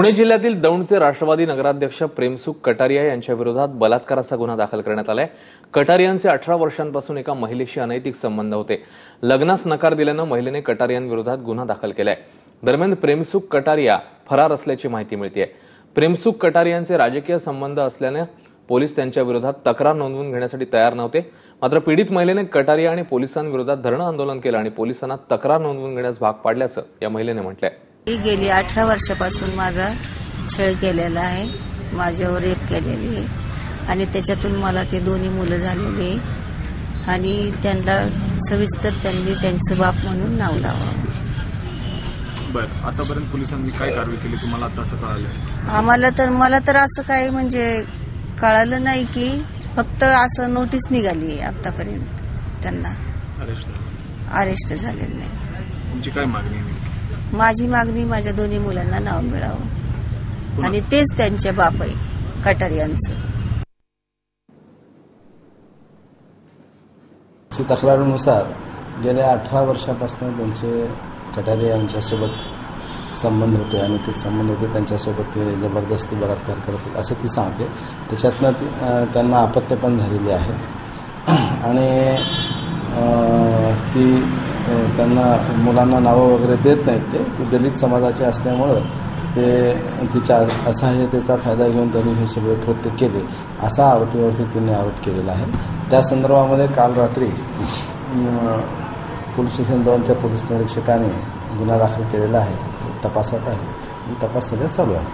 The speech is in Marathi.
पुणे जिल्ह्यातील दौंडचे राष्ट्रवादी नगराध्यक्ष प्रेमसुख कटारिया यांच्या विरोधात बलात्काराचा गुन्हा दाखल करण्यात आलाय। कटारियांचे 18 वर्षांपासून एका महिलेशी अनैतिक संबंध होते। लग्नास नकार दिल्यानं महिलेने कटारियांविरोधात गुन्हा दाखल केलाय। दरम्यान प्रेमसुख कटारिया फरार असल्याची माहिती मिळतेय। प्रेमसुख कटारियांचे राजकीय संबंध असल्याने पोलीस त्यांच्या विरोधात तक्रार नोंदवून घेण्यासाठी तयार नव्हते। मात्र पीडित महिलेने कटारिया आणि पोलिसांविरोधात धरणं आंदोलन केलं आणि पोलिसांना तक्रार नोंदवून घेण्यास भाग पाडल्याचं या महिलेने म्हटलंय। गेली 18 वर्षापासून माझा छळ केलेला आहे, माझ्यावर रेप केलेली आहे आणि त्याच्यातून मला ते दोन्ही मुलं झालेली आहे आणि त्यांना सविस्तर त्यांनी त्यांचं बाप म्हणून नाव लावावं। बरं, आतापर्यंत पोलिसांनी काय कारवाई केली तुम्हाला आता असं कळालं? मला तर असं काय म्हणजे कळालं नाही की फक्त असं नोटीस निघाली आहे। आतापर्यंत त्यांना अरेस्ट झालेलं नाही। तुमची काय मागणी आहे? माझी मागणी माझ्या दोन्ही मुलांना नाव मिळावं आणि तेच त्यांचे बाप आहे कटारियांचं। तक्रारीनुसार गेल्या 18 वर्षापासून त्यांचे कटारिया यांच्यासोबत संबंध होते आणि ते संबंध होते त्यांच्यासोबत ते जबरदस्ती बलात्कार करत होते असं ती सांगते। त्याच्यातनं त्यांना अपत्य पण झालेली आहे आणि ती त्यांना मुलांना नावं वगैरे देत नाहीत। ते दलित समाजाचे असल्यामुळं ते तिच्या असहाय्यतेचा फायदा घेऊन त्यांनी हे सगळे कृत्य केले असा आरोपीवरती त्यांनी आरोप केलेला आहे। त्या संदर्भामध्ये काल रात्री पोलीस स्टेशन दौंडच्या पोलीस निरीक्षकाने गुन्हा दाखल केलेला आहे, तपासात आहे, तपास सध्या चालू आहे।